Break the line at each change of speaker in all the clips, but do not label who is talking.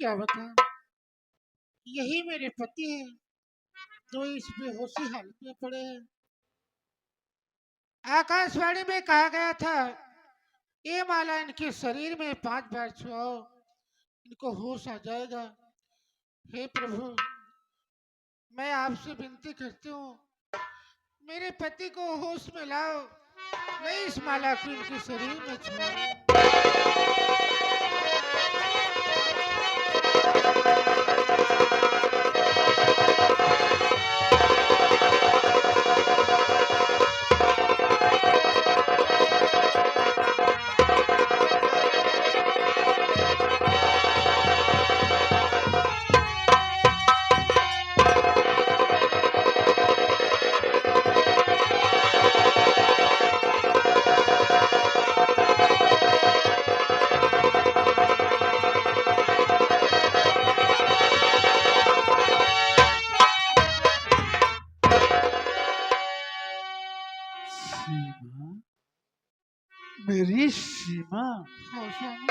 क्या बताऊं, यही मेरे पति हैं जो इस बेहोशी हालत में पड़े हैं। आकाशवाणी में कहा गया था ये माला इनके शरीर में 5 बार छुआओ, इनको होश आ जाएगा। हे प्रभु, मैं आपसे विनती करती हूँ, मेरे पति को होश में लाओ। मैं इस माला को इनके शरीर में छुआऊं।
सीमा, मेरी सीमा।
हाँ स्वामी।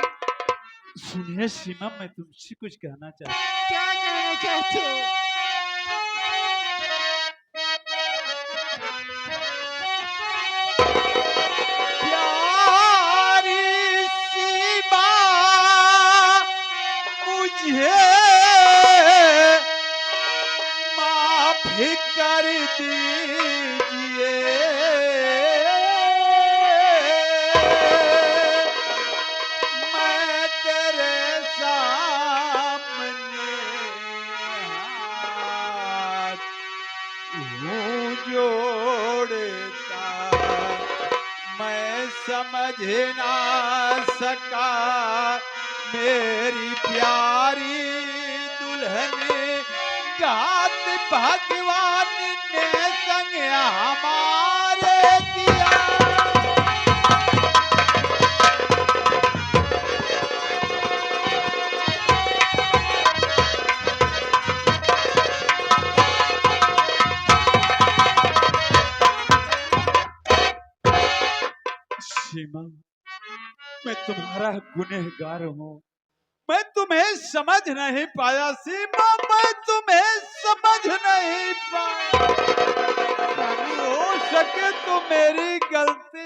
सुनिए सीमा, मैं तुमसे कुछ कहना चाहता हूँ।
क्या कहना चाहते हो?
प्यारी सीमा, मुझे माफ कर दीजिए। मैं तेरे सामने हाथ हूँ जोड़ता, मैं समझ ना सका मेरी प्यारी दुल्हन, घात भगवान ने संग हमारे किया। सीमा, मैं तुम्हारा गुनहगार हूँ, मैं तुम्हें समझ नहीं पाया। सीमा, मैं तुम्हें समझ नहीं पाया। हो सके तो मेरी गलती।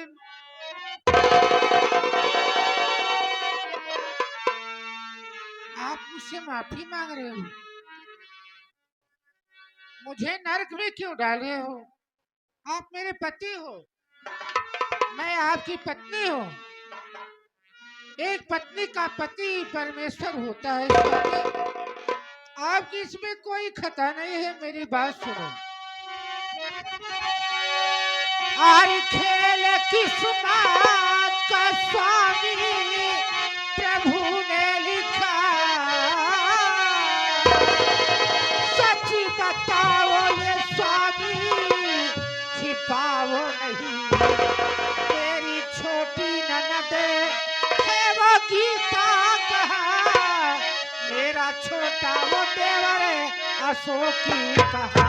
आप मुझसे माफी मांग रहे हो? मुझे नरक में क्यों डाल रहे हो? आप मेरे पति हो, मैं आपकी पत्नी हूँ। एक पत्नी का पति परमेश्वर होता है स्वामी। आपकी इसमें कोई खता नहीं है, मेरी बात सुनो। हर खेल किस्मत का स्वामी प्रभु ने लिखा, सच बताओ ये स्वामी, छिपाओ नहीं। मेरी छोटी ननद है वो गीता कहा, मेरा छोटा वो देवर है अशोकी कहा।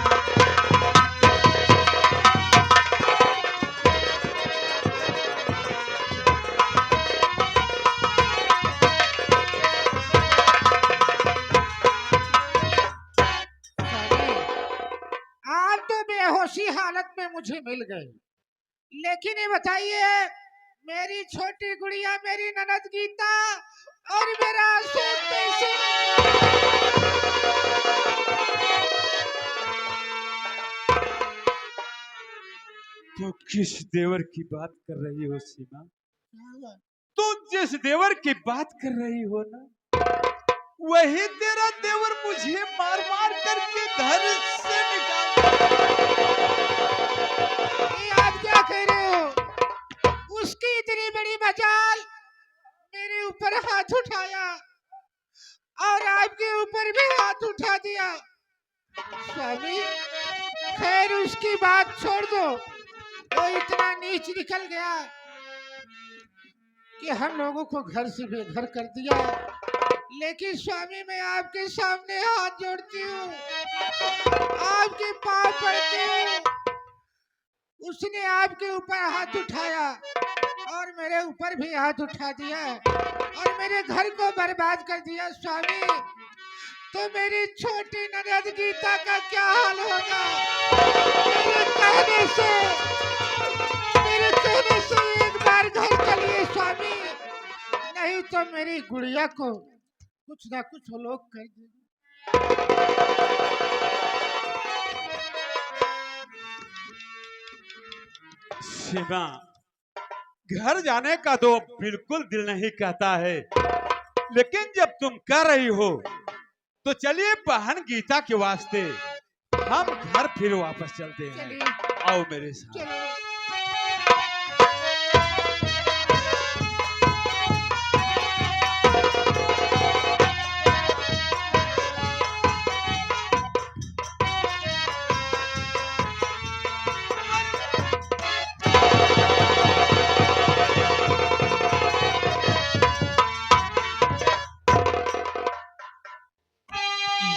आप तो बेहोशी हालत में मुझे मिल गए, लेकिन ये बताइए, मेरी छोटी गुड़िया, मेरी ननद गीता और मेरा अशोक कैसे?
तो किस देवर की बात कर रही हो सीमा? तो जिस देवर की बात कर रही हो ना, वही तेरा देवर मुझे मार मार करके घर से निकाल।
ये आप क्या कह रहे हो? उसकी इतनी बड़ी मजाल, मेरे ऊपर हाथ उठाया और आपके ऊपर भी हाथ उठा दिया। स्वामी, खैर उसकी बात छोड़ दो, वो इतना नीच निकल गया कि हम लोगों को घर से बेघर कर दिया। लेकिन स्वामी, मैं आपके सामने हाथ जोड़ती हूँ, आपके पांव पड़ती हूँ। उसने आपके ऊपर हाथ उठाया और मेरे ऊपर भी हाथ उठा दिया और मेरे घर को बर्बाद कर दिया। स्वामी, तो मेरी छोटी ननद गीता का क्या हाल होगा? मेरे कहने से मेरे कहने से एक बार घर चलिए स्वामी, नहीं तो मेरी गुड़िया को कुछ ना कुछ वो लोग कर देंगे।
सीमा, घर जाने का तो बिल्कुल दिल नहीं कहता है, लेकिन जब तुम कर रही हो तो चलिए बहन गीता के वास्ते हम घर फिर वापस चलते हैं।
चलिए
आओ मेरे साथ।
चलिए।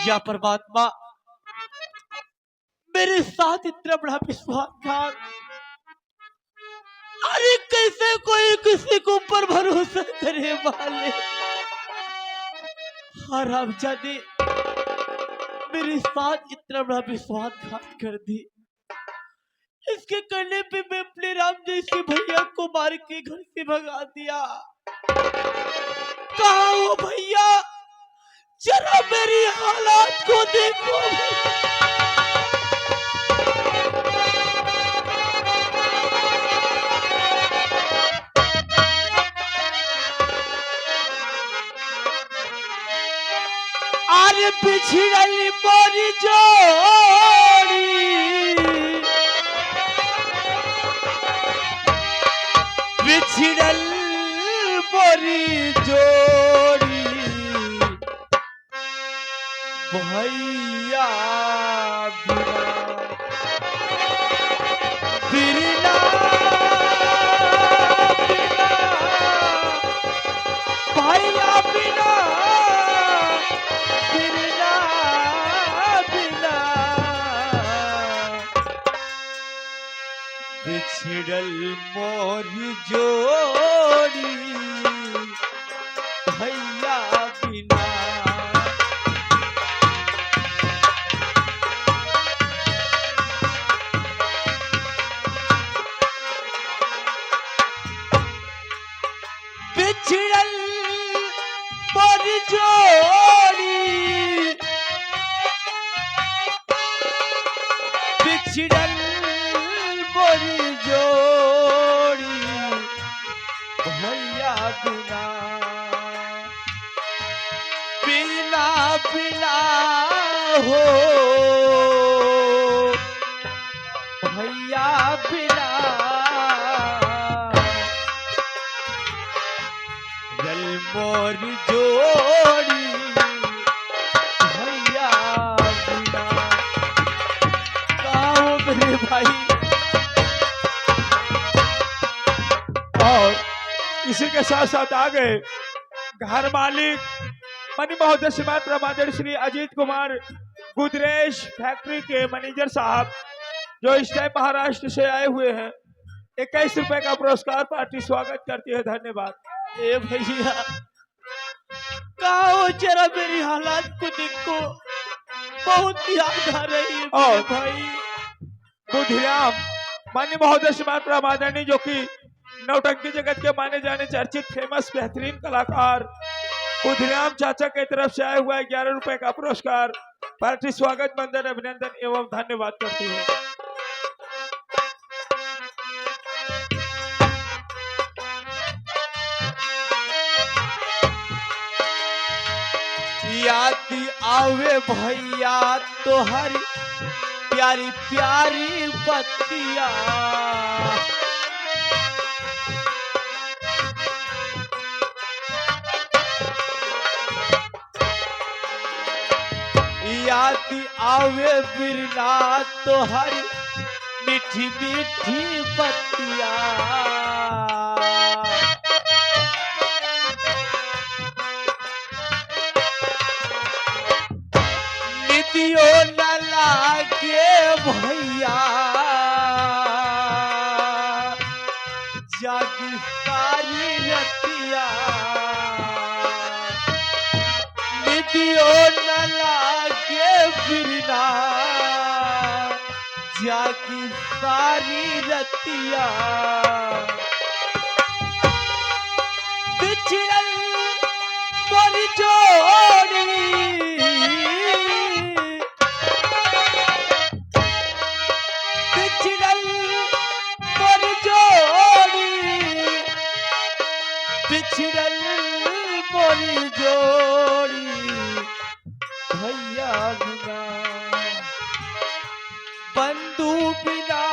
या परमात्मा, मेरे साथ इतना बड़ा विश्वासघात, अरे कैसे कोई किसी के ऊपर भरोसा करे वाले। हराम जाने मेरे साथ इतना बड़ा विश्वासघात कर दी। इसके करने पे मैं अपने राम जैसे भैया को मार के घर से भगा दिया। कहा हो भैया, जरा मेरी हालात को देखो। अरे बिछड़ल मोरी जोड़ी, बिछड़ल मोरी जोड़ी, भैया बिना भैया बिना बिछड़ल मोर जोड़ी, भैया बिना। बिछड़ल मोर जोड़ी, बिछड़ल मोर जोड़ी, भैया बिना। बिना बिना हो भैया बिना, जल मोर जोड़ी, भैया बिना। कहो मेरे भाई।
और इसी के साथ साथ आ गए घर मालिक मनी महोदय श्रीमान प्रमादर श्री अजीत कुमार गुदरेश फैक्ट्री के मैनेजर साहब, जो इस टाइम महाराष्ट्र से आए हुए हैं। 21 रुपए का पुरस्कार पार्टी स्वागत करती है। धन्यवाद।
ए भैया, कहो जरा मेरी हालात को देखो, बहुत याद आ रही है मेरे भाई।
बुधिराम मान्य महोदय श्रीमान प्रमादरणी, जो कि नौटंकी जगत के माने जाने चर्चित फेमस बेहतरीन कलाकार बुधिराम चाचा की तरफ से आया हुआ 11 रुपए का पुरस्कार पार्टी स्वागत बंदन अभिनंदन एवं धन्यवाद करती है।
याद आवे भैया तोहरी प्यारी प्यारी बत्तिया, याद आवे बिरला तोहरी मीठी मीठी बत्तिया। निदियो न लागे भैया, जागी सारी रतिया। निदियो न बिरना जागी सारी रतिया बिछड़ल मोर जोड़ी बिछड़ल मोर जोड़ी बिछड़ल मोर जोड़ी भैया बिना बंधु बिना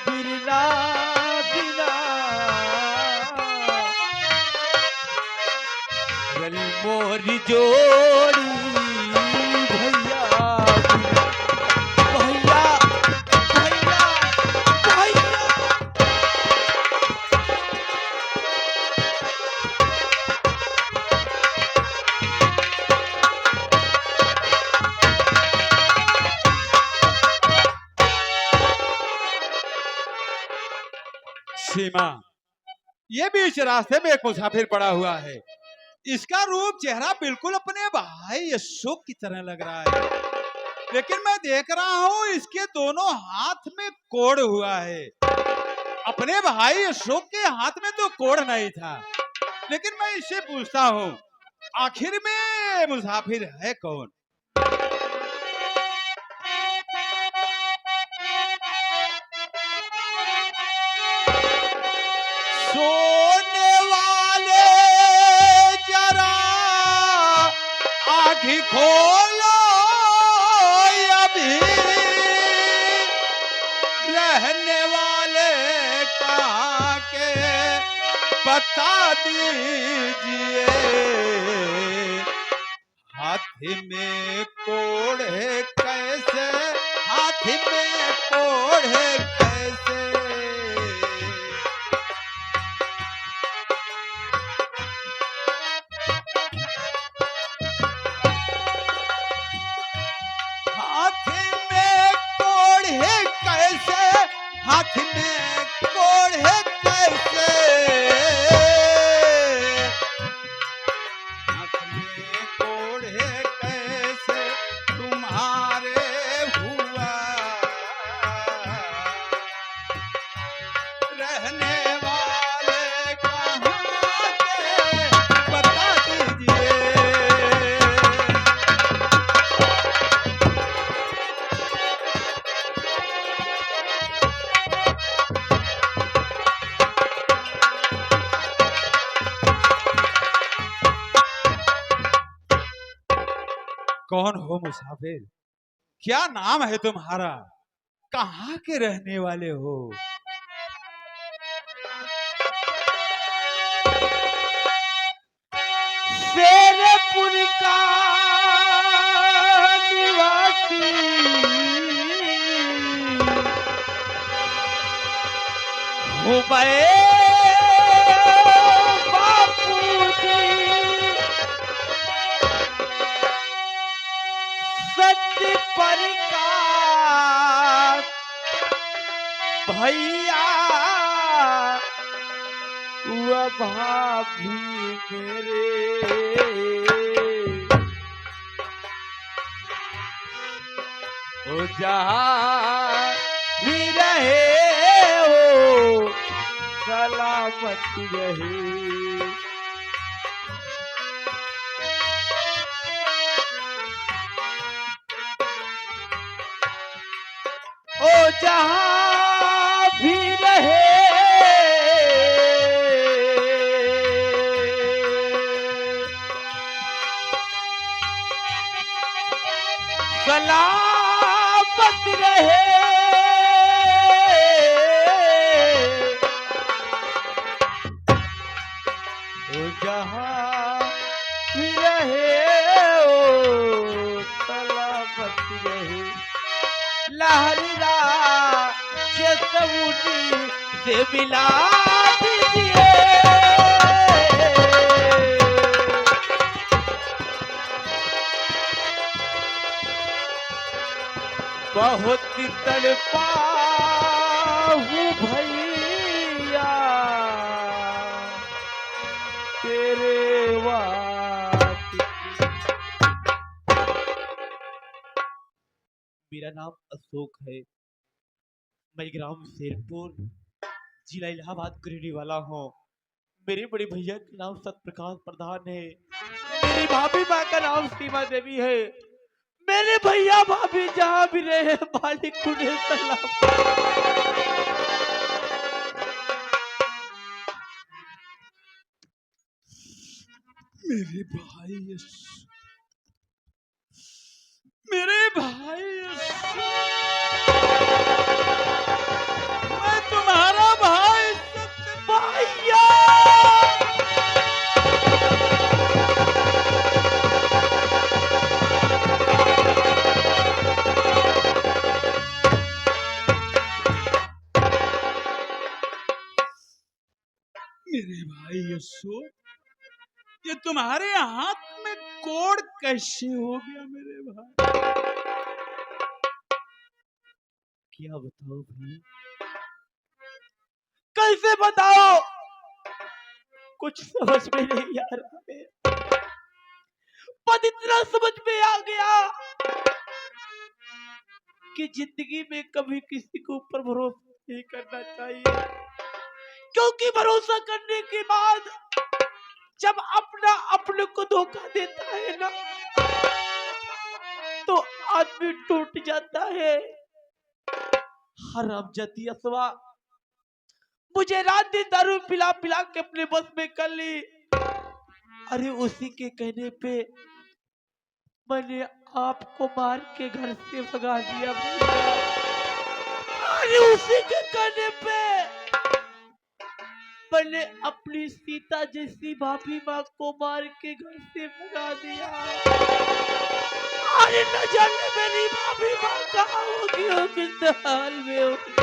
बिरना बिना रल मोरी जोड़ी भैया भैया भैया भैया
सीमा, ये बीच रास्ते में एक मुसाफिर पड़ा हुआ है। इसका रूप चेहरा बिल्कुल अपने भाई अशोक की तरह लग रहा है, लेकिन मैं देख रहा हूँ इसके दोनों हाथ में कोड़ हुआ है। अपने भाई अशोक के हाथ में तो कोड़ नहीं था, लेकिन मैं इससे पूछता हूँ आखिर में मुसाफिर है कौन? सोने वाले जरा आँखी खोलो अभी, रहने वाले कहाँ के बता दीजिए। हाथी में कोड़ है कैसे, हाथी में कोड़ है कैसे। हाथी में कोड़ है कैसे, हाथी में कोड़ है कैसे। हाथी में कोड़ है कैसे तुम्हारे हुआ, रहने वाले कहाँ के बता दीजिए। कौन हो मुसाफिर? क्या नाम है तुम्हारा? कहाँ के रहने वाले हो?
शेरपुर का निवासी हूँ मैं बापूजी, सत्य प्रकाश भैया वह भाभी मेरे ओ जहाँ भी रहे हो सलामत रहे। ओ जहाँ भी रहे सलामत रहे। ओ जहाँ भी रहे ओ सलामत रहे। लहरीला के सऊदी से मिला दीजिए। बहुत तड़पा हूँ भैया तेरे वास्ते। मेरा नाम अशोक है। मैं ग्राम शेरपुर, जिला इलाहाबाद का रहने वाला हूँ। मेरे बड़े भैया का नाम सत्यप्रकाश प्रधान है। मेरी भाभी माँ का नाम सीमा देवी है। मेरे भैया भाभी जहाँ भी रहे मालिक उन्हें सलाम।
मेरे भाई मेरे भाई मैं तुम्हारा भाई
भैया
मेरे भाई अशोक, ये तुम्हारे हाथ में कोड कैसे हो गया मेरे भाई?
क्या बताओ भैया, कैसे बताओ, कुछ समझ में नहीं आ रहा है। पर इतना समझ में आ गया कि जिंदगी में कभी किसी के ऊपर भरोसा नहीं करना चाहिए, क्योंकि भरोसा करने के बाद जब अपना अपने को धोखा देता है ना, तो आदमी टूट जाता है। हरामजादी असवा मुझे रात दिन दारू पिला पिला के अपने बस में कर ली। अरे उसी के कहने पे मैंने आपको मार के घर से भगा दिया भैया। अरे उसी के कहने पे मैंने अपनी सीता जैसी भाभी माँ को मार के घर से भगा दिया। अरे न जाने मेरी भाभी माँ कहाँ होगी, हो किस हाल में होगी।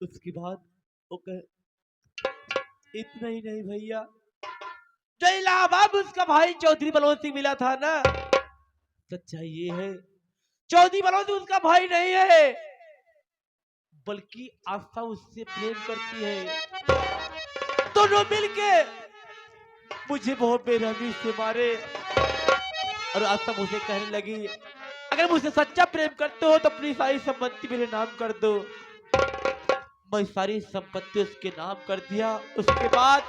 उसके बाद वो कहे इतना ही नहीं भैया, जो इलाहाबाद उसका भाई चौधरी बलवंत सिंह मिला था ना, सच्चाई ये है चौधरी बलवंत सिंह उसका भाई नहीं है, बल्कि आस्था उससे प्रेम करती है। दोनों मिलके मुझे बहुत बेरहमी से मारे और आस्था मुझे कहने लगी अगर मुझसे सच्चा प्रेम करते हो तो अपनी सारी संपत्ति मेरे नाम कर दो। मैं सारी संपत्ति उसके नाम कर दिया। उसके बाद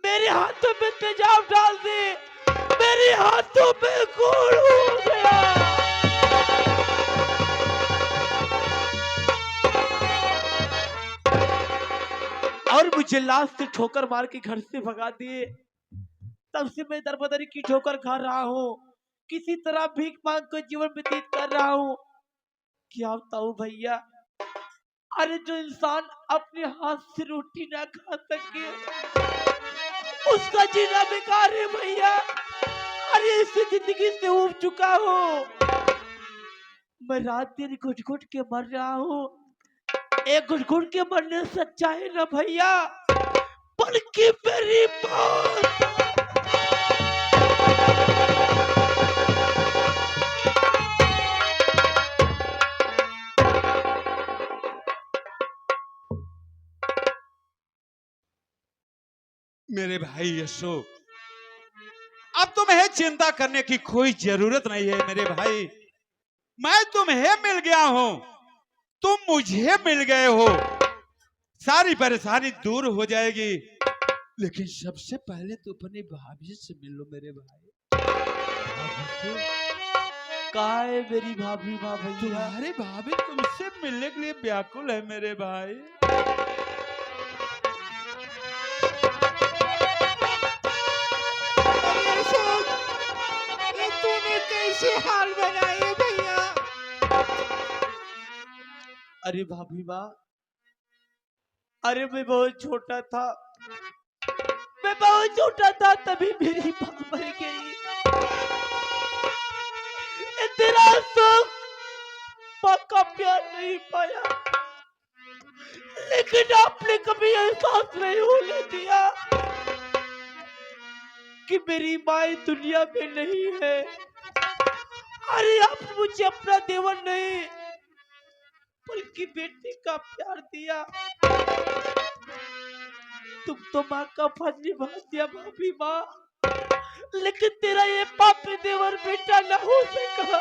मेरे हाथों में तेजाब डाल दे, मेरे हाथों में खून हो गया। और मुझे लाश से ठोकर मार के घर से भगा दिए। तब से मैं दरबदरी की ठोकर खा रहा हूँ, किसी तरह भीख मांग कर जीवन व्यतीत कर रहा हूँ। क्या बताऊं भैया, अरे जो इंसान अपने हाथ से रोटी ना खा सके उसका जीना बेकार है भैया। अरे इस जिंदगी से उब चुका हूँ मैं, रात दिन घुट घुट के मर रहा हूँ। एक घुट घुट के मरने से अच्छा है ना भैया, बल्कि मेरी मौत।
मेरे भाई अशोक, अब तुम्हें चिंता करने की कोई जरूरत नहीं है मेरे भाई। मैं तुम्हें मिल गया हूं, तुम मुझे मिल गए हो, सारी परेशानी दूर हो जाएगी। लेकिन सबसे पहले तो अपनी भाभी से मिलो मेरे भाई।
कहाँ है मेरी भाभी माँ भैया?
तुम्हारी भाभी तुमसे मिलने के लिए व्याकुल है मेरे भाई।
अरे अशोक, ये तूने कैसे हाल बनाए भैया?
अरे भाभी माँ, अरे मैं बहुत छोटा था, मैं बहुत छोटा था तभी मेरी माँ मर गई। तेरा सुख माँ का प्यार नहीं पाया, लेकिन आपने कभी एहसास नहीं होने दिया कि मेरी माँ दुनिया में नहीं है। अरे आप मुझे अपना देवर नहीं बल्कि बेटे का प्यार दिया। तुम तो माँ का फर्ज निभा दिया भाभी माँ, लेकिन तेरा ये पापी देवर बेटा ना हो सका।